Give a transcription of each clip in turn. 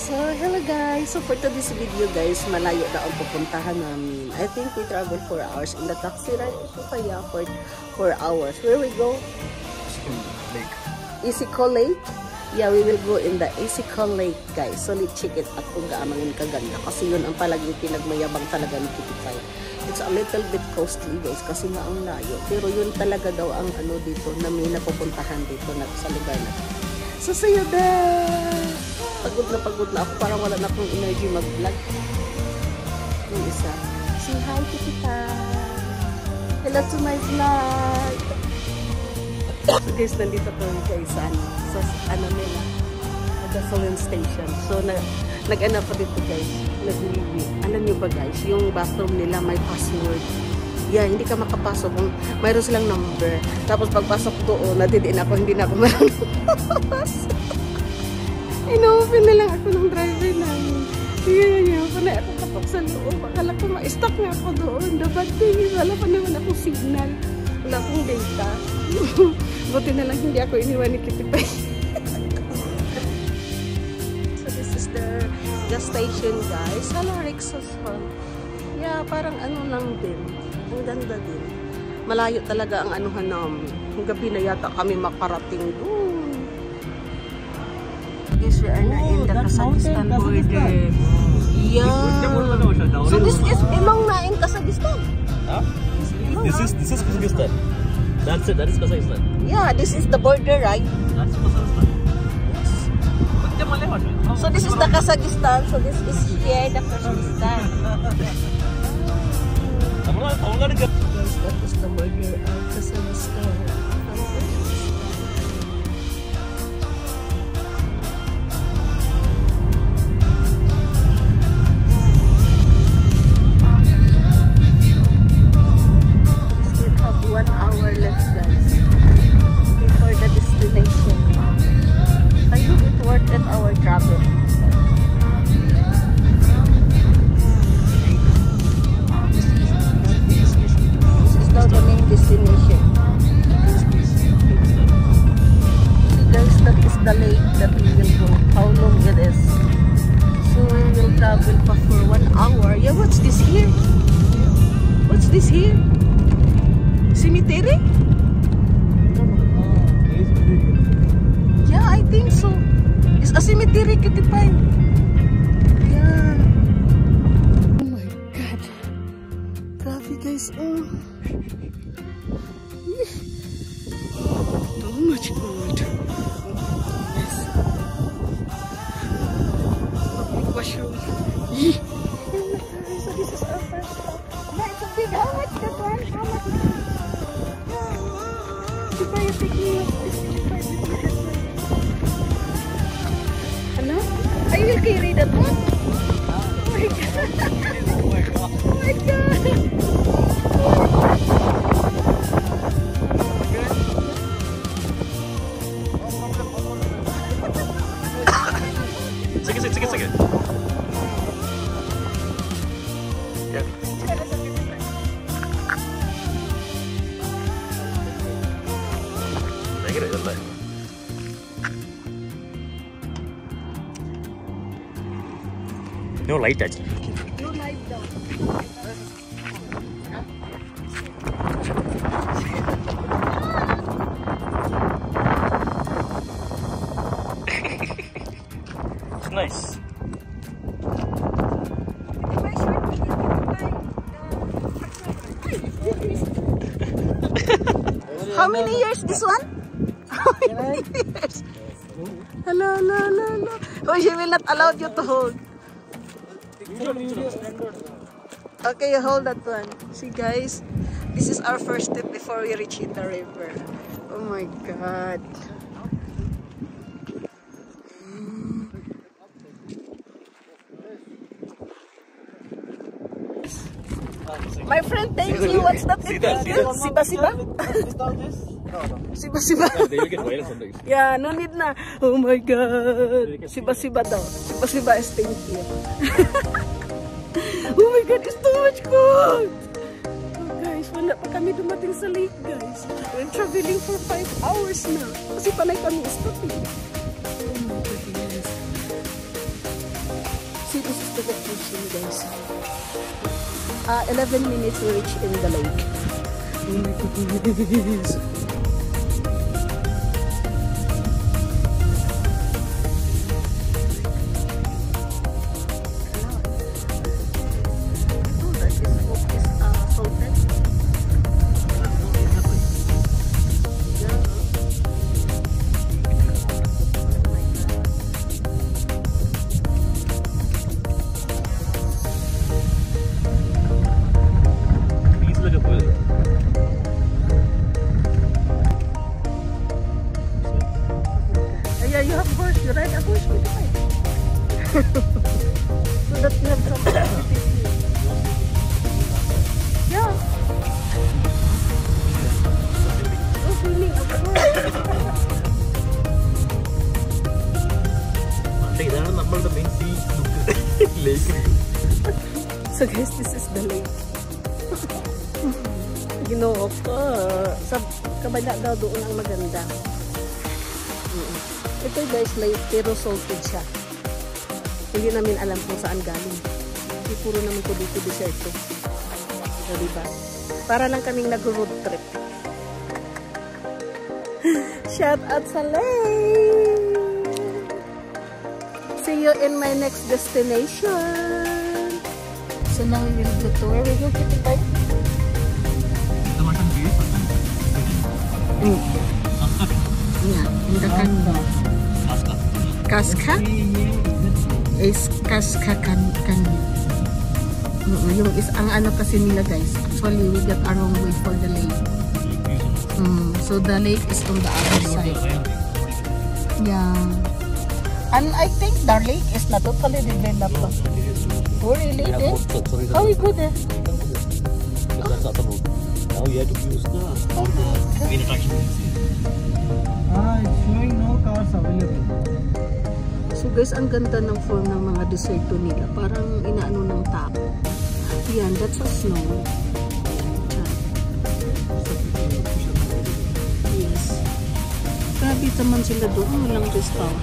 So, hello guys. So, for today's video guys, malayo na ang pupuntahan namin. I think we travel 4 hours in the taxi ride. So, kaya for 4 hours. Where we go? Lake. Isiko Lake? Yeah, we will go in the Isiko Lake guys. So, let's check it at kung gaamangin kaganda. Kasi yun ang palagi pinagmayabang talaga ni Kitty. It's a little bit costly guys kasi nga ang layo. Pero yun talaga daw ang ano dito na may napupuntahan dito na sa lugar na. So, see you there! Pagod na ako. Parang wala na akong energy mag-vlog. Yung isa. Say hi to kita. Hello to my vlog. So guys, nandito ko guys sa ano nila. Gasoline station. So nag-ano pa dito guys. Nag-review. Alam nyo ba guys, yung bathroom nila may password. Yeah, hindi ka makapasok. Mayroon silang number. Tapos pagpasok doon, natidiin ako, hindi na ako marunong. Ino-open na lang ako ng driver namin. Kaya panay ako katok sa loob. Akala ko ma-stuck nga ako doon. Dapat wala pa naman akong signal. Wala akong data. Buti na lang hindi ako iniwan ni Kitty Pie. So this is the gas station guys. Hello Rexos Hall. Yeah, parang ano lang din. Ang ganda din. Malayo talaga ang anuhan namin. Ang gabi na yata kami makarating doon. Yes, we are na in the Kazakhstan border. Yeah. So this is Imang na in Kazakhstan. Huh? This is Kazakhstan. That is Kazakhstan. Yeah, this is the border, right? That's Kazakhstan. So this is the Kazakhstan. So this is here the Kazakhstan. Guys, that is the border of Kazakhstan. The lake that we will go, how long it is. So we will travel for 1 hour. Yeah, what's this here? What's this here? Cemetery? Yeah, I think so. It's a cemetery, Kitty Pie. Yeah. Oh my God. Grabe guys. Oh. Too much good. Washroom. So this is our first stop. Yeah, it's a big. How much that one? How much? Diba you take me up this Hello? I will carry that one? Oh my God. Oh my God. Oh my God. Sige. Yeah. Take it away. No light actually. No light though. It's nice. How many years this one? How many years? Hello. Oh, she will not allow you to hold. Okay, you hold that one. See guys, this is our first step before we reach the river. Oh my God. My friend, thank you. What's that? Siba? Siba. Yeah, no need na. Oh my God. Siba daw. Siba is thank you. Oh my God, it's too much good. Oh guys, wala pa kami dumating sa lake guys. We're traveling for 5 hours na. Kasi panay kami stopping. Oh my goodness. See, this is the location, guys. 11 minutes we reach in the lake. Yeah, you have horse. You ride a horse with it. So that you have some activities here. Yeah. Oh, swimming, of course. So guys, this is the lake. Ginoo ko. Sa kabila daw doon ang maganda. Ito guys, lake, pero salted siya. Hindi namin alam kung saan galing. Hindi puro naman ko dito deserto. So, diba? Para lang kaming nag-road trip. Shout out sa lake! See you in my next destination. So now we will go to where we go, Kitty Bike? Yeah, in the Kanda. Kaska? Is Kaska Canyon. Yung is ang ano kasi nila guys. Actually, we got a wrong way for the lake. So the lake is on the other side. Yeah. And I think the lake is not totally developed. Oh really? How we go there? That's not the road. Now you have to use the main attraction. It's showing no cars available. So guys, ang ganda ng form ng mga deserto nila. Parang inaano ng tao. Yan, that's a snow. Yes. Grabe naman sila doon. Walang restaurant.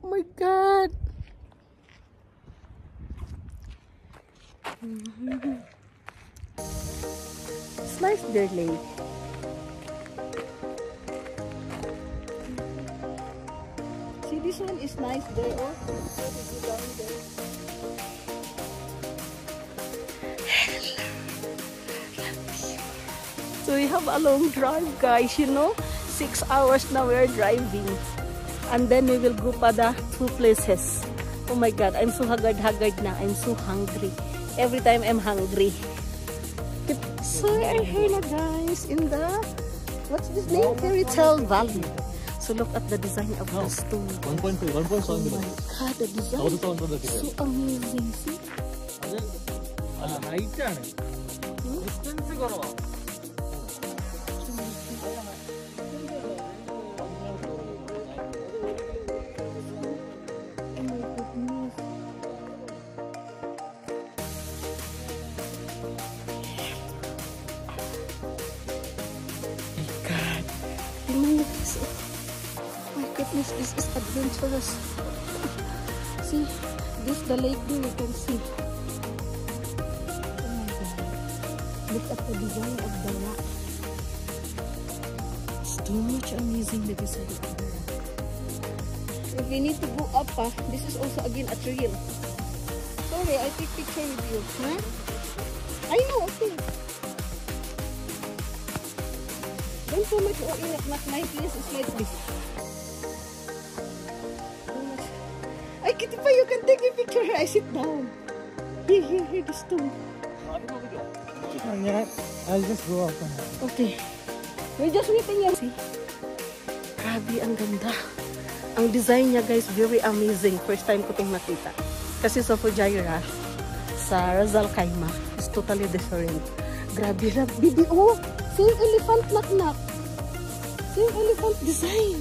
Oh my god. It's nice there, lake. See, this one is nice there. Oh, down there. So we have a long drive, guys, you know. 6 hours now we're driving. And then we will go pa the 2 places. Oh my god, I'm so haggard na. I'm so hungry. Every time I'm hungry. So we're here na guys in the, what's this name? Fairy Tale Valley. So look at the design of the stone. 1.2, 1.7. Oh my god, the design is so amazing. See? Height ആണ്. Distance കുറവാ. This is adventurous. See, this the lake there you can see. Oh my god. Look at the design of the rock. It's too much amazing the design of the rock. If we need to go up, this is also again a trail. Sorry, I take picture with you. Huh? I know, okay. Don't so much in it, not my place is like this. Ay, Kitty pa, you can take a picture here. I sit down. Here, the stone. I'll just go up. Okay. We're just waiting here. See? Grabe, ang ganda. Ang design niya, guys, very amazing. First time ko itong nakita. Kasi sa Fujairah, sa Ras Al Khaimah, is totally different. Grabe na, bibi. Oh, same elephant knock-knock. Same elephant design.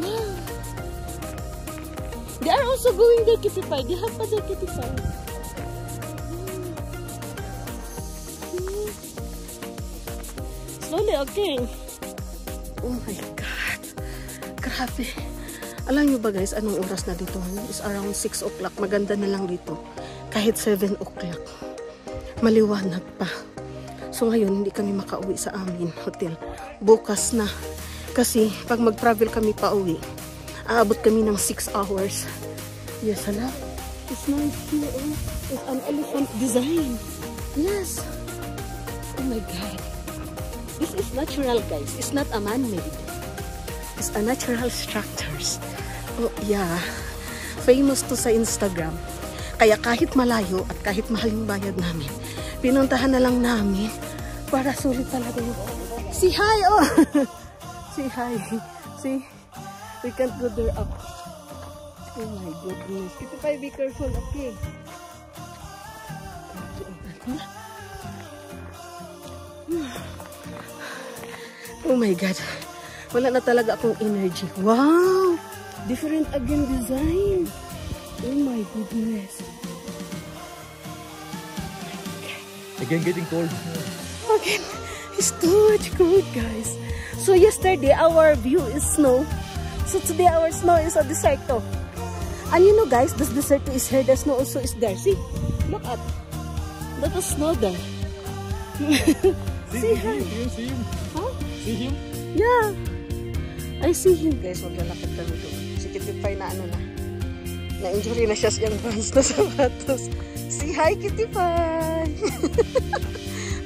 Wow. They are also going there, Kitty Pie. They have pa there, Kitty Pie. Slowly, okay. Oh my God. Grabe. Alam nyo ba guys, anong oras na dito? It's around 6 o'clock. Maganda na lang dito. Kahit 7 o'clock. Maliwanag pa. So ngayon, hindi kami makauwi sa amin hotel. Bukas na. Kasi pag mag-travel kami pa uwi, aabot kami ng 6 hours. Yes, hala. It's nice here. Oh. It's an elephant design. Yes. Oh my God. This is natural, guys. It's not a man-made. It's a natural structures. Oh, yeah. Famous to sa Instagram. Kaya kahit malayo at kahit mahal yung bayad namin, pinuntahan na lang namin para sulit talaga yung... See hi! Oh! See hi! See? We can't go there up. Oh my goodness. Kita pa, be careful, okay? Oh my God. Wala na talaga akong energy. Wow! Different again design. Oh my goodness. Again, getting cold. Again, it's too much cold, guys. So yesterday, our view is snow. So today, our snow is a deserto. And you know, guys, this deserto is here. The snow also is there. See? Look at. Look at snow there. See her. Do you see him? Huh? See him? Yeah. I see him, guys. Maglalakad kami doon. Si Kitty Pie na ano na. Na-injury na siya siyang bands na sapatos. See hi, Kitty Pie.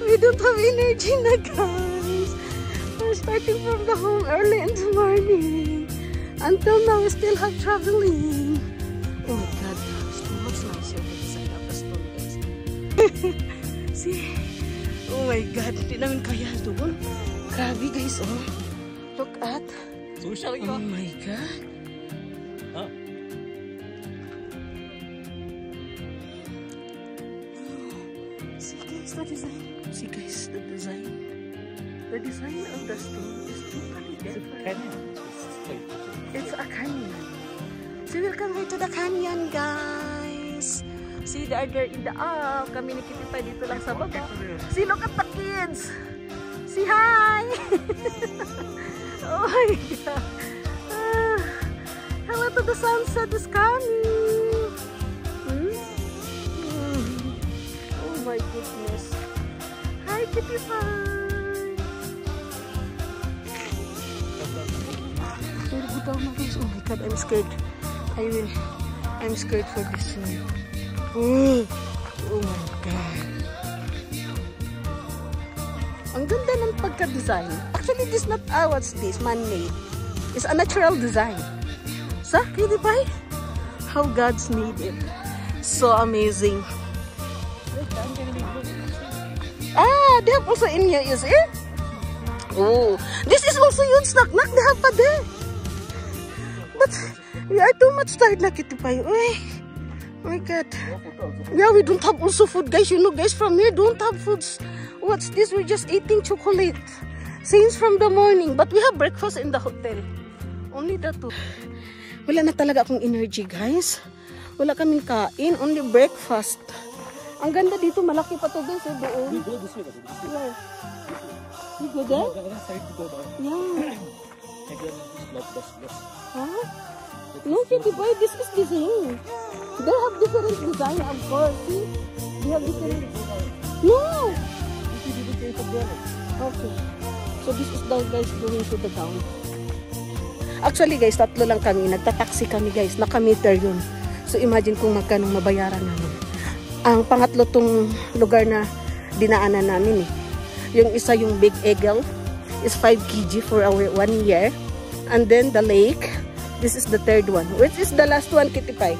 We don't have energy na, guys. We're starting from the home early in the morning. Until now, we still have traveling. Oh my God. It's too much nicer than the side of the stone, guys. See? Oh my God. Hindi namin kaya doon. Grabe, guys, oh. Look at. Oh my God. Huh? See, guys, the design. See, guys, the design. The design of the stone is totally different. It's a canyon. So welcome here to the canyon, guys. See, they are there in the kami ni Kitty Pie dito lang sa baba. See, look at the kids. See, hi. Oh my God. Hello to the sunset is coming. Oh my goodness. Hi, Kitty Pie. Oh my God, I'm scared. I'm scared for this one. Oh my God. Ang ganda ng pagka-design. Actually, this not, what's this? Man-made. It's a natural design. So, Kitty Pie? How God's made it. So amazing. They have also in here, is it? Oh, this is also huge knock-knock. They have pa there. But we are too much tired na, Kitty Pie. Oh my God. Yeah, we don't have also food, guys. You know, guys, from here don't have foods. What's this? We're just eating chocolate. Since from the morning. But we have breakfast in the hotel. Only the two. Wala na talaga akong energy, guys. Wala kaming kain. Only breakfast. Ang ganda dito. Malaki pa to, guys. Doon. We go this way. Where? You go there? Yeah. Huh? No, Kitty Pie, this is design. They have different design, of course. See? They have different. No! Okay. So this is the guys going to the town. Actually guys, tatlo lang kami. Nagtataxi kami guys. Naka-meter yun. So imagine kung magkano mabayaran namin. Ang pangatlo tong lugar na dinaanan namin eh. Yung isa yung Big Eagle is 5 kg for our 1 year. And then the lake, this is the third one. Which is the last one, Kitty Pie?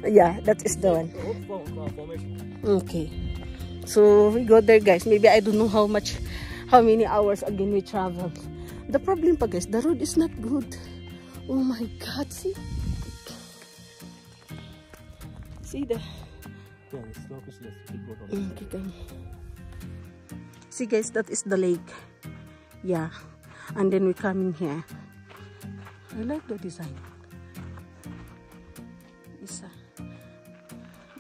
Yeah, that is the one. Okay. So we go there guys. Maybe I don't know how many hours again we travel. The problem pa guys, the road is not good. Oh my God, see? See the Yeah, it's slow fish. Let's go down. okay. See guys, that is the lake. Yeah. And then we come in here. I like the design. Isa.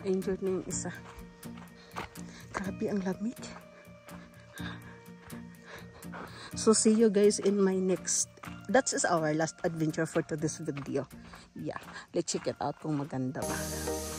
I enjoyed na yung isa. Grabe ang lamig. So see you guys in my next. That is our last adventure for today's video. Yeah. Let's check it out kung maganda ba.